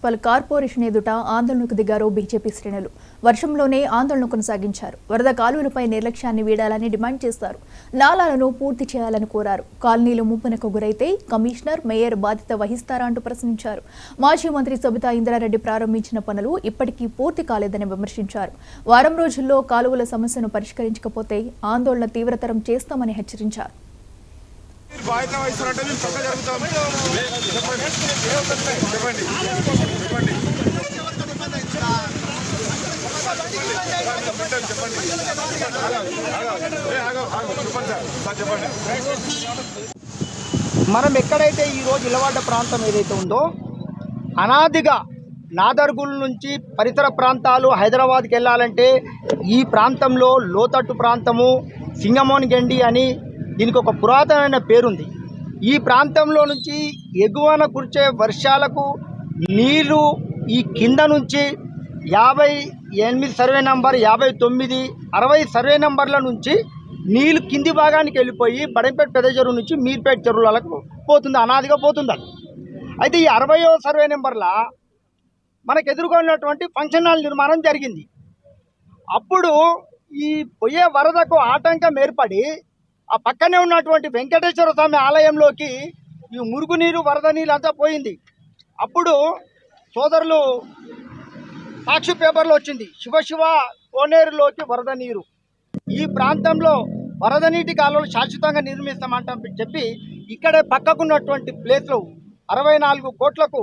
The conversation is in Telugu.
పలు కార్పొరేషన్ ఎదుట ఆందోళనకు దిగారు బీజేపీ శ్రేణులు. వర్షంలోనే ఆందోళన కొనసాగించారు. వరద కాలువలపై నిర్లక్ష్యాన్ని వీడాలని డిమాండ్ చేశారు. నాలాలను పూర్తి చేయాలని కోరారు. కాలనీలు ముప్పునకు గురైతే కమిషనర్, మేయర్ బాధ్యత వహిస్తారా అంటూ ప్రశ్నించారు. మాజీ మంత్రి సబితా ఇంద్రారెడ్డి ప్రారంభించిన పనులు ఇప్పటికీ పూర్తి కాలేదని విమర్శించారు. వారం రోజుల్లో కాలువల సమస్యను పరిష్కరించకపోతే ఆందోళన తీవ్రతరం చేస్తామని హెచ్చరించారు. మనం ఎక్కడైతే ఈరోజు ఇలవాడ ప్రాంతం ఏదైతే ఉందో అనాదిగా నాదర్గుల్ నుంచి పరిసర ప్రాంతాలు హైదరాబాద్కి వెళ్ళాలంటే ఈ ప్రాంతంలో లోతట్టు ప్రాంతము సింగమోన్ గండి అని దీనికి ఒక పురాతనమైన పేరుంది. ఈ ప్రాంతంలో నుంచి ఎగువన కురిచే వర్షాలకు నీరు ఈ కింద నుంచి 58 సర్వే నంబర్, 59, 60 సర్వే నంబర్ల నుంచి నీళ్ళు కింది భాగానికి వెళ్ళిపోయి బడంపేట పెద్ద చెరువు నుంచి మీర్పేట చెరువులకు పోతుంది, అనాదిగా పోతుంది. అయితే ఈ 60వ సర్వే నెంబర్లో మనకు ఎదుర్కొన్నటువంటి ఫంక్షన్ హాల్ నిర్మాణం జరిగింది. అప్పుడు ఈ పోయే వరదకు ఆటంకం ఏర్పడి ఆ పక్కనే ఉన్నటువంటి వెంకటేశ్వర స్వామి ఆలయంలోకి ఈ మురుగునీరు, వరద నీళ్ళు అంతా పోయింది. అప్పుడు సోదరులు సాక్షి పేపర్లో వచ్చింది, శివ కోనేరులోకి వరద నీరు. ఈ ప్రాంతంలో వరద నీటి కాలువలు శాశ్వతంగా నిర్మిస్తామంటాం చెప్పి ఇక్కడే పక్కకున్నటువంటి ప్లేస్లో 64 కోట్లకు